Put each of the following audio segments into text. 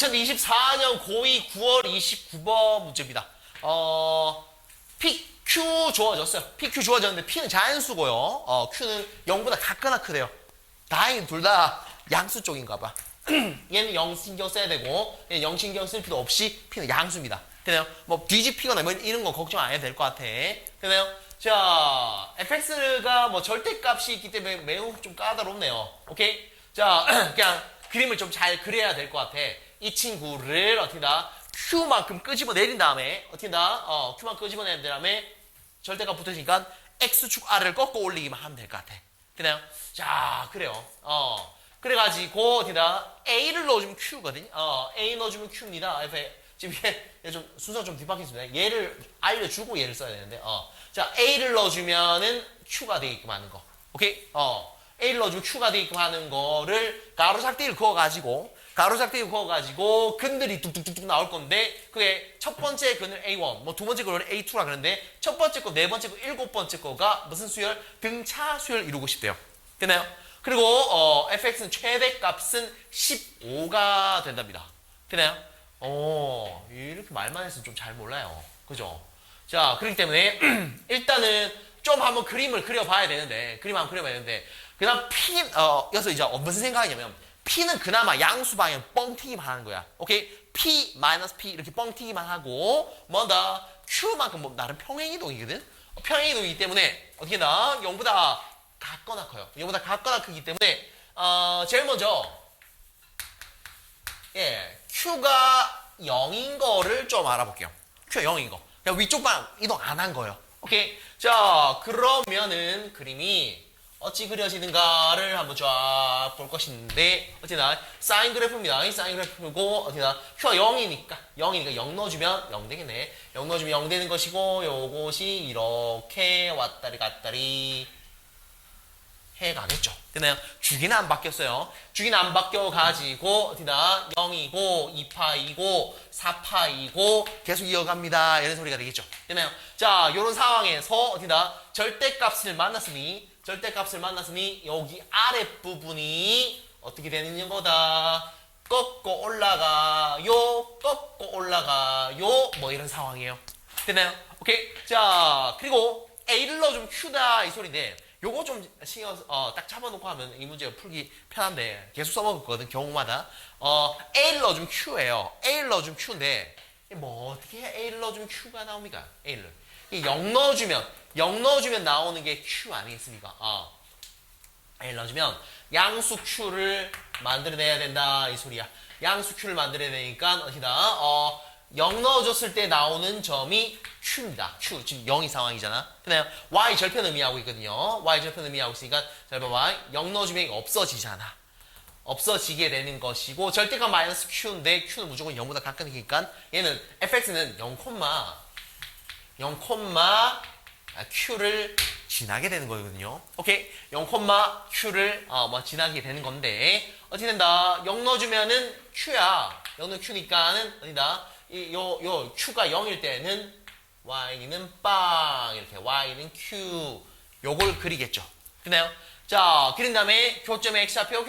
2024년 고2 9월 29번 문제입니다. PQ 주어졌어요. PQ 주어졌는데 P는 자연수고요. Q는 0보다 작거나 크대요. 다행히 둘 다 양수 쪽인가 봐. 얘는 0 신경 써야 되고 얘는 0 신경 쓸 필요 없이 P는 양수입니다. 되나요? 뭐 뒤집히거나 뭐 이런 거 걱정 안 해도 될 것 같아. 되나요? 자, fx가 뭐 절대값이 있기 때문에 매우 좀 까다롭네요. 오케이? 자, 그냥 그림을 좀 잘 그려야 될 것 같아. 이 친구를 어떻게다 q만큼 끄집어 내린 다음에 어떻게다 q만 끄집어 낸 다음에 절대값 붙으니까 x축 r을 꺾어 올리기만 하면 될 것 같아. 되나요? 자, 그래요. 그래가지고 어디다 a를 넣어주면 q거든요. a 넣어주면 q입니다. 지금 얘 좀 순서 좀 뒤바뀌었습니다. 얘를 알려주고 얘를 써야 되는데, 자, a를 넣어주면은 q가 되게끔 하는 거. 오케이? a를 넣어주면 q가 되게끔 하는 거를 가로작대기를 그어가지고 근들이 뚝뚝뚝뚝 나올 건데, 그게 첫 번째 근을 A1, 뭐 두 번째 근을 A2라 그러는데, 첫 번째 거, 네 번째 거, 일곱 번째 거가 무슨 수열? 등차 수열 이루고 싶대요. 되나요? 그리고, fx는 최대값은 15가 된답니다. 되나요? 이렇게 말만 해서 좀 잘 몰라요. 그죠? 자, 그렇기 때문에, 일단은 좀 한번 그림을 그려봐야 되는데, 그다음 여기서 이제 무슨 생각이냐면, P는 그나마 양수 방향 뻥튀기만 하는 거야. 오케이? P, P 이렇게 뻥튀기만 하고, 뭐다? Q만큼 뭐 나름 평행이동이거든? 평행이동이기 때문에, 어떻게 나? 0보다 같거나 커요. 0보다 같거나 크기 때문에, 제일 먼저, Q가 0인 거를 좀 알아볼게요. Q가 0인 거. 그냥 위쪽 방향 이동 안 한 거예요. 오케이? 자, 그러면은 그림이 어찌 그려지는가를 한번 쫙 볼 것인데, 어찌나 사인 그래프입니다. 이 사인 그래프고, 어찌나 Q가 0이니까 0 넣어주면 0 되겠네. 0 넣어주면 0 되는 것이고, 요것이 이렇게 왔다리 갔다리 해가겠죠. 되나요? 주기는 안 바뀌었어요. 주기는 안 바뀌어가지고, 어디다 0이고, 2파이고, 4파이고, 계속 이어갑니다. 이런 소리가 되겠죠. 되나요? 자, 요런 상황에서, 어디다 절대값을 만났으니, 여기 아랫부분이 어떻게 되는 거다? 꺾고 올라가요, 뭐 이런 상황이에요. 되나요? 오케이? 자, 그리고 A를 넣어주면 Q다, 이 소리인데, 요거 좀 신경, 딱 잡아놓고 하면 이 문제가 풀기 편한데, 계속 써먹었거든, 경우마다. A를 넣어주면 Q예요. A를 넣어주면 Q인데, 뭐, 어떻게 해야 A를 넣어주면 Q가 나옵니까? A를. 0 넣어주면 나오는 게 Q 아니겠습니까? A를 넣어주면 양수 Q를 만들어내야 된다, 이 소리야. 양수 Q를 만들어야 되니까, 어디다, 0 넣어줬을 때 나오는 점이 Q입니다. Q. 지금 0이 상황이잖아. 그나요? Y 절편 의미하고 있거든요. Y 절편 의미하고 있으니까, 잘 봐봐. 0 넣어주면 이거 없어지잖아. 없어지게 되는 것이고, 절대값 마이너스 Q인데, Q는 무조건 0보다 가까우니까, 얘는, fx는 0, Q를 지나게 되는 거거든요. 오케이? 0, Q를, 지나게 되는 건데, 어떻게 된다? 0 넣어주면은 Q야. 0은 Q니까는, 어디다? 요 Q가 0일 때는 Y는 빵 이렇게 Y는 Q 요걸 그리겠죠. 됐나요? 자, 그린 다음에 교점의 X좌표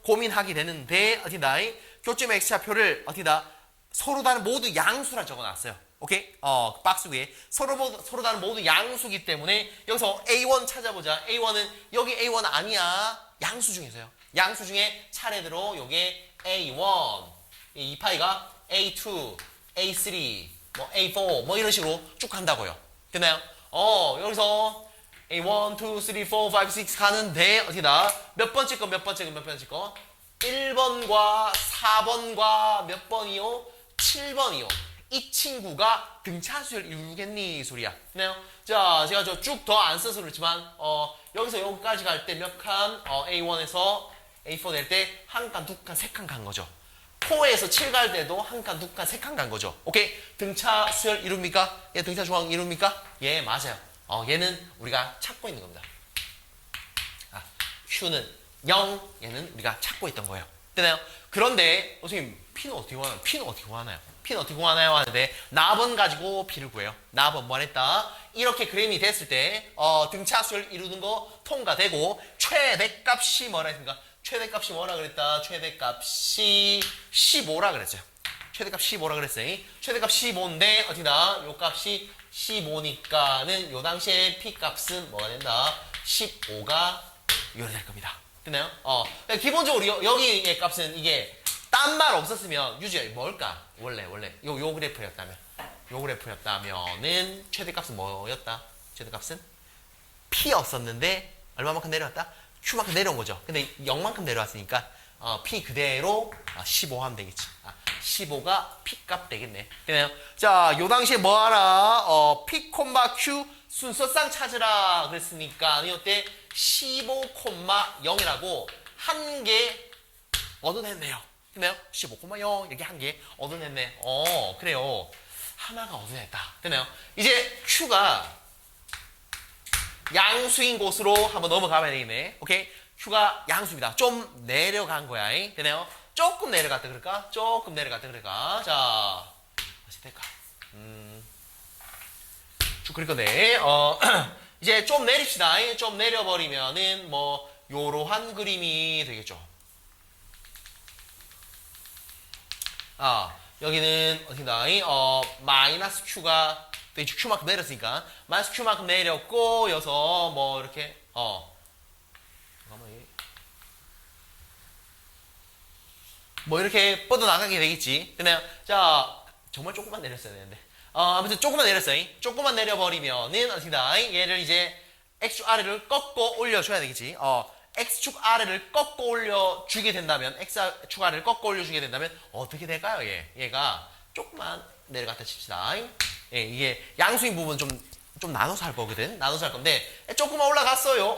고민하게 되는데 어디다? 교점의 X좌표를 어디다? 서로 다른 모두 양수라 적어놨어요. 오케이? 박스 위에 서로 다른 모두 양수기 때문에 여기서 A1 찾아보자. A1은 여기 A1 아니야. 양수 중에서요. 양수 중에 차례대로 요게 A1 이 2파이가 A2, A3, 뭐 A4 뭐 이런 식으로 쭉 간다고요. 됐나요? 여기서 A1, 2, 3, 4, 5, 6 가는데 어디다? 몇 번째 거? 1번과 4번과 몇 번이요? 7번이요. 이 친구가 등차수열 이루겠니? 소리야. 됐나요? 자, 제가 쭉 더 안 써서 그렇지만 여기서 여기까지 갈 때 몇 칸? A1에서 A4 될 때 한 칸, 두 칸, 세 칸 간 거죠. 4에서 7 갈 때도 한 칸, 두 칸, 세 칸 간 거죠. 오케이? 등차 수열 이룹니까? 얘 등차 조항 이룹니까? 예, 맞아요. 얘는 우리가 찾고 있는 겁니다. Q는 0, 얘는 우리가 찾고 있던 거예요. 되나요? 그런데, 선생님, P는 어떻게 구하나요? 하는데, 나번 가지고 P를 구해요. 나번 뭐 했다? 이렇게 그림이 됐을 때, 등차 수열 이루는 거 통과되고, 최대값이 뭐라 했습니까? 최대값이 뭐라 그랬다? 최대값이 15라 그랬죠. 최대값 15라 그랬어요. 최대값 15인데 어디다? 요 값이 15니까는 요 당시에 P 값은 뭐가 된다? 15가 이렇게 될 겁니다. 됐나요? 기본적으로 여기의 값은 이게 딴 말 없었으면 유주야 뭘까? 원래 요 그래프였다면은 최대값은 뭐였다? 최대값은 P였었는데 얼마만큼 내려왔다? Q만큼 내려온 거죠. 근데 0만큼 내려왔으니까 P 그대로 15 하면 되겠지. 15가 P 값 되겠네. 되나요? 자, 요 당시에 뭐 하라? P, Q 순서상 찾으라 그랬으니까 이때 15,0이라고 한 개 얻어냈네요. 되나요? 15,0 이렇게 한 개 얻어냈네. 그래요. 하나가 얻어냈다. 되나요? 이제 Q가 양수인 곳으로 한번 넘어가 봐야 되겠네. 오케이? Q가 양수입니다. 좀 내려간 거야. 되나요? 조금 내려갔다 그럴까? 조금 내려갔다 그럴까? 자, 어떻게 될까? 쭉 그릴 건데, 이제 좀 내립시다. 좀 내려버리면은 뭐 요러한 그림이 되겠죠. 여기는 어디다? 마이너스 Q가 이제 Q만큼 내렸으니까 마이너스 Q만큼 내렸고 여서 뭐 이렇게 뭐 이렇게 뻗어나가게 되겠지. 됐나요? 자, 정말 조금만 내렸어야 되는데 아무튼 조금만 내렸어요. 조금만 내려버리면은 어디다? 얘를 이제 X축 아래를 꺾고 올려줘야 되겠지. X축 아래를 꺾고 올려주게 된다면 X축 아래를 꺾고 올려주게 된다면 어떻게 될까요? 얘가 조금만 내려갔다 칩시다. 예, 이게 양수인 부분 좀 나눠서 할 거거든. 나눠서 할 건데 조금만 올라갔어요.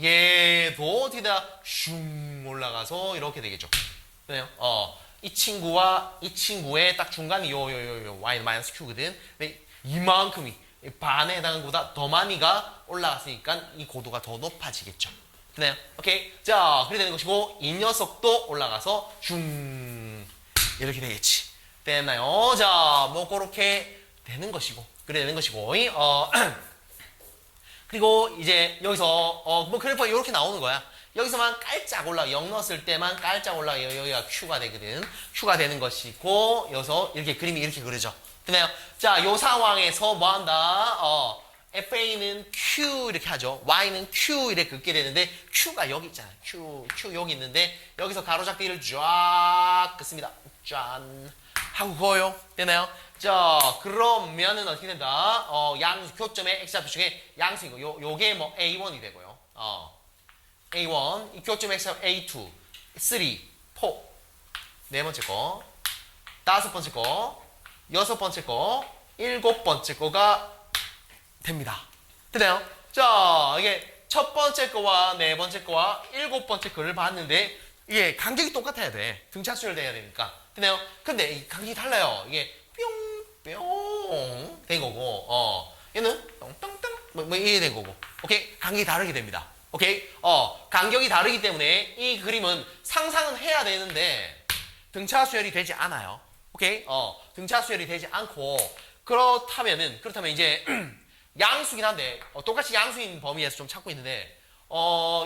얘도 어디다 슝 올라가서 이렇게 되겠죠. 그래요? 이 친구와 이 친구의 딱 중간이 요 y 마이너스 q거든. 근데 이만큼이 반에 해당하는 것보다 더 많이가 올라갔으니까 이 고도가 더 높아지겠죠. 그래요? 오케이. 자, 그렇게 되는 것이고 이 녀석도 올라가서 슝 이렇게 되겠지. 됐나요? 자, 뭐 그렇게 되는 것이고 그래 되는 것이고 그리고 이제 여기서 뭐 그래프가 이렇게 나오는 거야. 여기서만 깔짝 올라 0 넣었을 때만 깔짝 올라 여기가 Q가 되거든. Q가 되는 것이고 여기서 이렇게 그림이 이렇게 그려져. 됐나요? 자, 요 상황에서 뭐 한다? FA는 Q 이렇게 하죠. Y는 Q 이렇게 긋게 되는데 Q가 여기 있잖아요. Q 여기 있는데 여기서 가로잡기를 쫙 긋습니다. 짠 하고 그어요. 되나요? 자, 그러면은 어떻게 된다? 양수 교점의 x좌표 중에 양수이고 요게 뭐 A1이 되고요. A1 이 교점 x좌표 A2 3 4 네 번째 거 다섯 번째 거 여섯 번째 거 일곱 번째 거가 됩니다. 되나요? 자, 이게 첫 번째 거와 네 번째 거와 일곱 번째 거를 봤는데 이게 간격이 똑같아야 돼. 등차 수열돼야 되니까. 되나요? 근데 이 간격이 달라요. 이게 뿅뿅 된 거고 얘는 똥똥똥 뭐 이래 된 거고. 오케이? 간격이 다르게 됩니다. 오케이? 간격이 다르기 때문에 이 그림은 상상은 해야 되는데 등차 수열이 되지 않아요. 오케이? 등차 수열이 되지 않고 그렇다면 이제 양수긴 한데 똑같이 양수인 범위에서 좀 찾고 있는데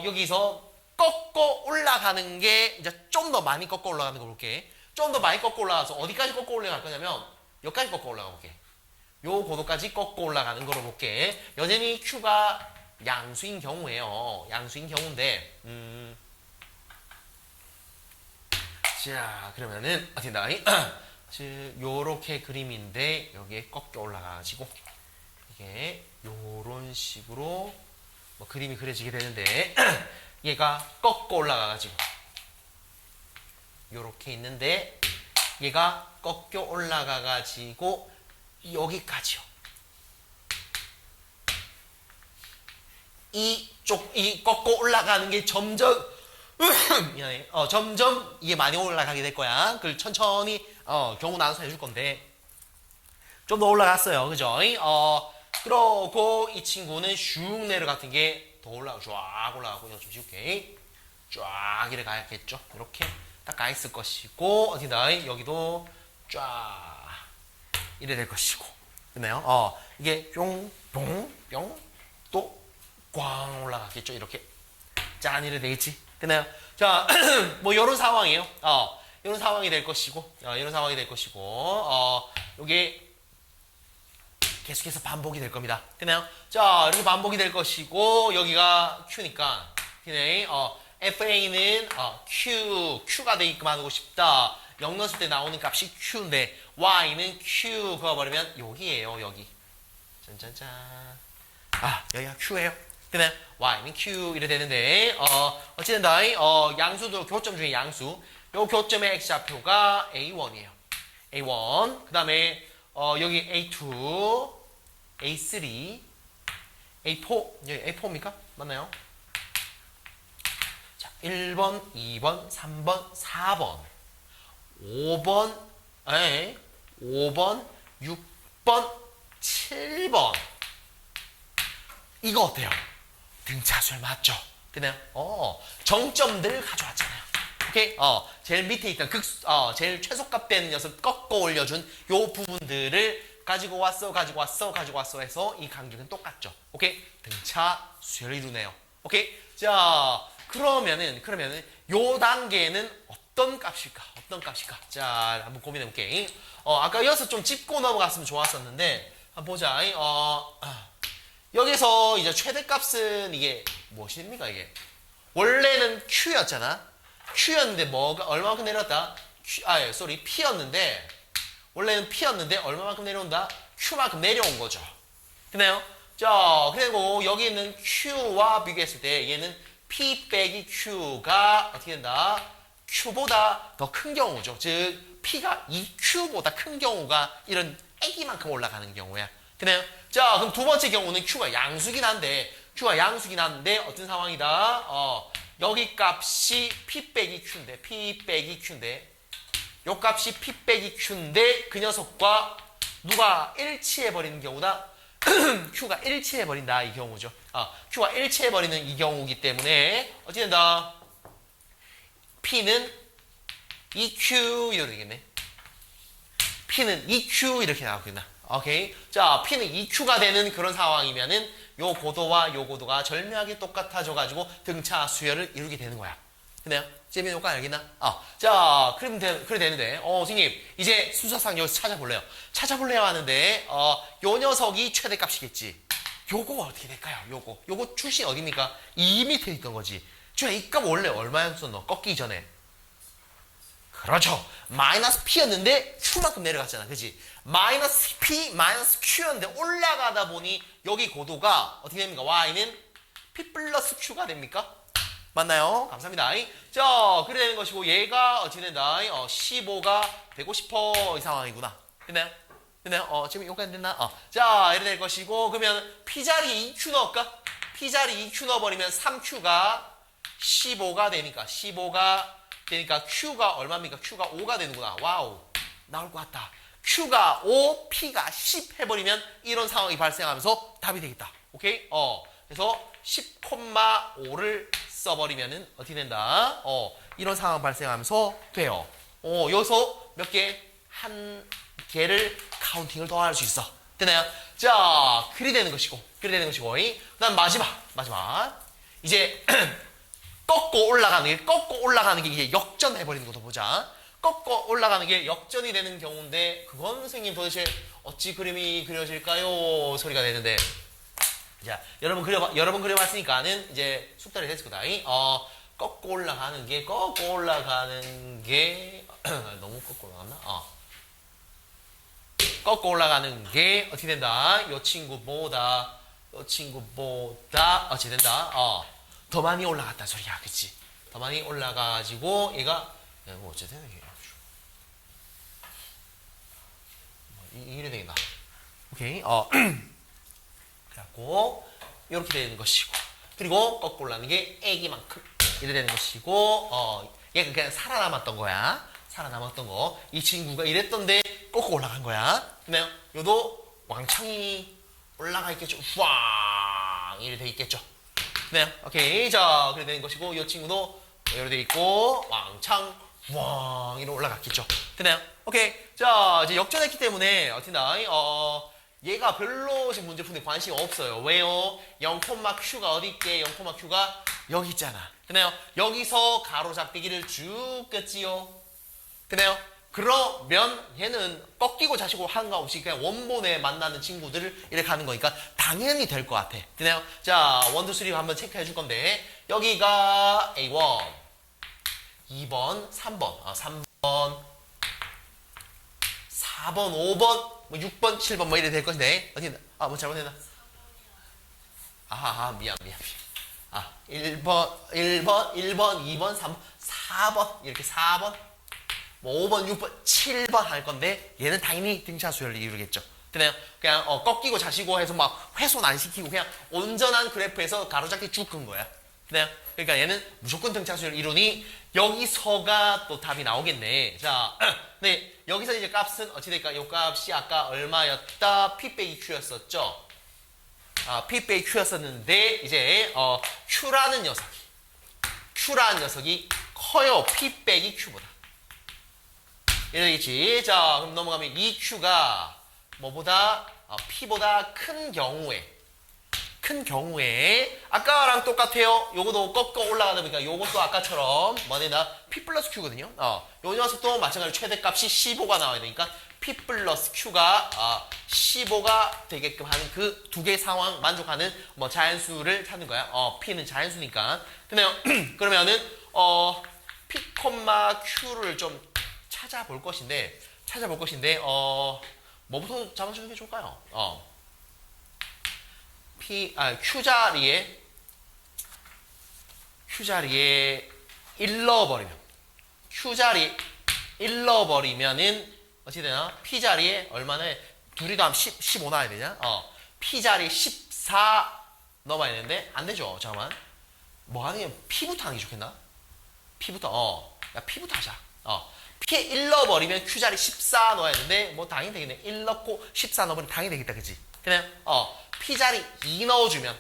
여기서 꺾고 올라가는 게 이제 좀 더 많이 꺾고 올라가는 거 볼게. 좀 더 많이 꺾고 올라가서 어디까지 꺾고 올라갈 거냐면 여기까지 꺾고 올라가 볼게. 요 고도까지 꺾고 올라가는 거로 볼게. 여전히 Q가 양수인 경우예요. 양수인 경우인데 자, 그러면은 어떻게 요렇게 그림인데 여기에 꺾여 올라가가지고 이게 요런 식으로 뭐 그림이 그려지게 되는데 얘가 꺾고 올라가가지고 요렇게 있는데 얘가 꺾여 올라가가지고 여기까지요. 이 꺾고 올라가는 게 점점 미안해. 점점 이게 많이 올라가게 될 거야. 그걸 천천히 경우 나눠서 해줄 건데 좀 더 올라갔어요. 그죠? 그러고 이 친구는 슉 내려갔던 게 더 올라가고 쫙 올라가고 이거 좀 지울게. 쫙 이래 가야겠죠. 이렇게 딱 가 있을 것이고 어디다 여기도 쫙 이래 될 것이고. 그렇네요. 이게 뿅뿅뿅 또 꽝 올라가겠죠. 이렇게 짠 이래 되겠지. 됐나요? 자, 뭐 요런 상황이에요. 요런 상황이 될 것이고, 이런 상황이 될 것이고, 요게 계속해서 반복이 될 겁니다. 됐나요? 자, 이렇게 반복이 될 것이고, 여기가 Q니까, 됐나요? FA는 Q가 되게끔 하고 싶다. 0 넣었을 때 나오는 값이 Q인데, Y는 Q 그어버리면 여기에요, 여기. 짠짠짠. 여기가 Q예요. 됐나요? Y는 Q 이래 되는데, 어쨌든 양수도 교점 중에 양수. 요 교점의 X좌표가 A1이에요. A1. 그 다음에, 여기 A2, A3, A4. 여기 A4입니까? 맞나요? 자, 1번, 2번, 3번, 4번, 5번, 5번, 6번, 7번. 이거 어때요? 등차수열 맞죠? 되나요? 정점들 가져왔잖아요. 오케이? 제일 밑에 있던 제일 최소값 되는 녀석 꺾어 올려준 요 부분들을 가지고 왔어 해서 이 간격은 똑같죠. 오케이? 등차수열을 이루네요. 오케이? 자, 그러면은 요 단계는 어떤 값일까? 자, 한번 고민해 볼게. 아까 여기서 좀 짚고 넘어갔으면 좋았었는데, 한번 보자. 여기서 이제 최대값은 이게 무엇입니까, 이게? 원래는 Q였잖아. Q였는데 뭐가 얼마만큼 내려왔다? P였는데 원래는 P였는데 얼마만큼 내려온다? Q만큼 내려온 거죠. 됐나요? 자, 그리고 여기 있는 Q와 비교했을 때 얘는 P 빼기 Q가 어떻게 된다? Q보다 더 큰 경우죠. 즉 P가 2Q보다 큰 경우가 이런 애기만큼 올라가는 경우야. 됐나요? 자, 그럼 두 번째 경우는 Q가 양수긴 한데 어떤 상황이다? 여기 값이 P 빼기 Q인데 요 값이 P 빼기 Q인데 그 녀석과 누가 일치해버리는 경우다? Q가 일치해버린다 이 경우죠. Q가 일치해버리는 이 경우이기 때문에 어떻게 된다? P는 EQ 이렇게 되겠네. P는 EQ 이렇게 나오겠나. 오케이. 자, P는 EQ가 되는 그런 상황이면은 요 고도와 요 고도가 절묘하게 똑같아져가지고 등차 수열을 이루게 되는 거야. 근데요? 재미있는 효과 알겠나? 자, 그래 되는데, 선생님, 이제 순서상 여기서 찾아볼래요 하는데, 요 녀석이 최대값이겠지. 요거 어떻게 될까요? 요거 출신 어딥니까? 이 밑에 있던 거지. 이 값 원래 얼마였었노? 꺾이기 전에. 그렇죠. 마이너스 P였는데 Q만큼 내려갔잖아. 그치? 마이너스 P, 마이너스 Q였는데 올라가다 보니 여기 고도가 어떻게 됩니까? Y는 P 플러스 Q가 됩니까? 맞나요? 감사합니다. 자, 그래 되는 것이고 얘가 어떻게 된다? 15가 되고 싶어 이 상황이구나. 됐나요? 지금 여기까지 됐나? 자, 이래 될 것이고 그러면 P자리에 2Q 넣을까? P자리에 2Q 넣어버리면 3Q가 15가 되니까 Q가 얼마입니까? Q가 5가 되는구나. 와우. 나올 것 같다. Q가 5, P가 10 해버리면 이런 상황이 발생하면서 답이 되겠다. 오케이? 그래서 10,5를 써버리면은 어떻게 된다? 이런 상황 발생하면서 돼요. 여기서 몇 개? 한 개를 카운팅을 더 할 수 있어. 되나요? 자, 그리 되는 것이고. 그 다음 마지막. 이제 꺾고 올라가는 게 이게 역전해버리는 것도 보자. 꺾고 올라가는 게 역전이 되는 경우인데 그건 선생님 도대체 어찌 그림이 그려질까요? 소리가 되는데 자, 여러분 그려봤으니까는 이제 숙달이 됐을 거다. 꺾고 올라가는 게 너무 꺾고 올라갔나? 꺾고 올라가는 게 어떻게 된다? 요 친구보다 어찌 된다? 더 많이 올라갔다 소리야, 그치? 더 많이 올라가가지고 얘가 뭐 어째 되는 게 이래 되겠다. 오케이. 그래갖고 이렇게 되는 것이고 그리고 거꾸로 올라가는 게 애기만큼 이래 되는 것이고 얘가 그냥 살아남았던 거야. 이 친구가 이랬던데 거꾸로 올라간 거야. 그나요? 요도 왕창이 올라가 있겠죠. 후앙 이래 돼 있겠죠. 네, 오케이. 자, 그래 되는 것이고, 이 친구도 이렇게 돼 있고, 왕창, 왕, 이로 올라갔겠죠. 되나요? 오케이. 자, 이제 역전했기 때문에, 어떻게나, 얘가 별로 지금 문제 푸는데 관심이 없어요. 왜요? 0,Q가 어디 있게? 0,Q가 여기 있잖아. 되나요? 여기서 가로 잡히기를 쭉 꼈지요. 되나요? 그러면 얘는 꺾이고 자시고 하는 거 없이 그냥 원본에 만나는 친구들을 이렇게 가는 거니까 당연히 될 것 같아. 되나요? 자, 1, 2, 3 한번 체크해 줄 건데 여기가 A1, 2번, 3번, 3번, 4번, 5번, 뭐 6번, 7번 뭐 이래 될 것인데 어디 뭐 잘못했나? 미안. 1번, 2번, 3번, 4번 이렇게 4번 뭐 5번, 6번, 7번 할 건데 얘는 당연히 등차 수열을 이루겠죠. 되나요? 그냥 꺾이고 자시고 해서 막 훼손 안 시키고 그냥 온전한 그래프에서 가로잡기 쭉 끈 거야. 되나요? 그러니까 얘는 무조건 등차 수열을 이루니 여기서가 또 답이 나오겠네. 자, 네 여기서 이제 값은 어찌 될까? 요 값이 아까 얼마였다? P 빼기 Q였었죠. P 빼기 Q였었는데 이제 Q라는 녀석이 커요. P 빼기 Q보다. 이러겠지. 자, 그럼 넘어가면 이 Q가 뭐보다 P보다 큰 경우에 아까랑 똑같아요. 요거도 꺾어 올라가다 보니까 요것도 아까처럼 뭐냐 P 플러스 Q거든요. 요 녀석도 마찬가지로 최대값이 15가 나와야 되니까 P 플러스 Q가 15가 되게끔 하는 그 두 개의 상황 만족하는 뭐 자연수를 찾는 거야. P는 자연수니까. 되나요? 그러면은 P, Q를 좀 찾아볼 것인데 뭐부터 잡아주는 게 좋을까요? Q 자리에 잃어버리면은 어찌 되나? P 자리에 얼마나 둘이 더하면 15 나와야 되냐? P 자리에 14 넣어봐야 되는데 안 되죠. 잠깐만. 뭐 하는 게 P부터 하는 게 좋겠나? P부터 하자. P에 1 넣어버리면 Q 자리 14 넣어야 되는데 뭐 당연히 되겠네. 1 넣고 14 넣어버리면 당연히 되겠다. 그치? 그냥 P 자리 2 넣어주면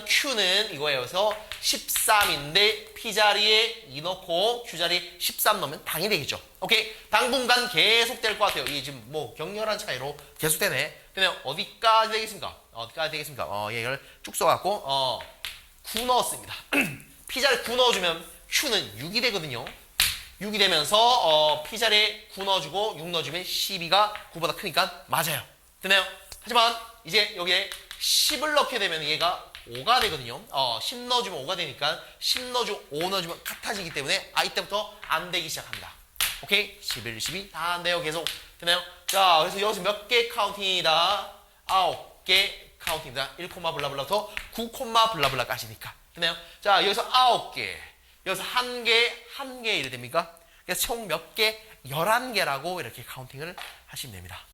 Q는 이거에서 13인데 P 자리에 2 넣고 Q 자리에 13 넣으면 당연히 되겠죠. 오케이? 당분간 계속 될 것 같아요. 이게 지금 뭐 격렬한 차이로 계속 되네. 그냥 어디까지 되겠습니까? 얘를 쭉 써갖고 9 넣었습니다. P 자리에 9 넣어주면 Q는 6이 되거든요. 6이 되면서 P 자리에 9 넣어주고 6 넣어주면 12가 9보다 크니까 맞아요. 되나요? 하지만 이제 여기에 10을 넣게 되면 얘가 5가 되거든요. 10 넣어주면 5가 되니까 10 넣어주고 5 넣어주면 같아지기 때문에 이때부터 안 되기 시작합니다. 오케이? 11, 12 다 안 돼요. 계속. 되나요? 자, 그래서 여기서 몇 개 카운팅이다? 9개 카운팅이다. 1, 블라블라부터 9, 블라블라까지니까. 되나요? 자, 여기서 9개. 여기서 1개 이래 됩니까? 그래서 총 몇 개? 11개라고 이렇게 카운팅을 하시면 됩니다.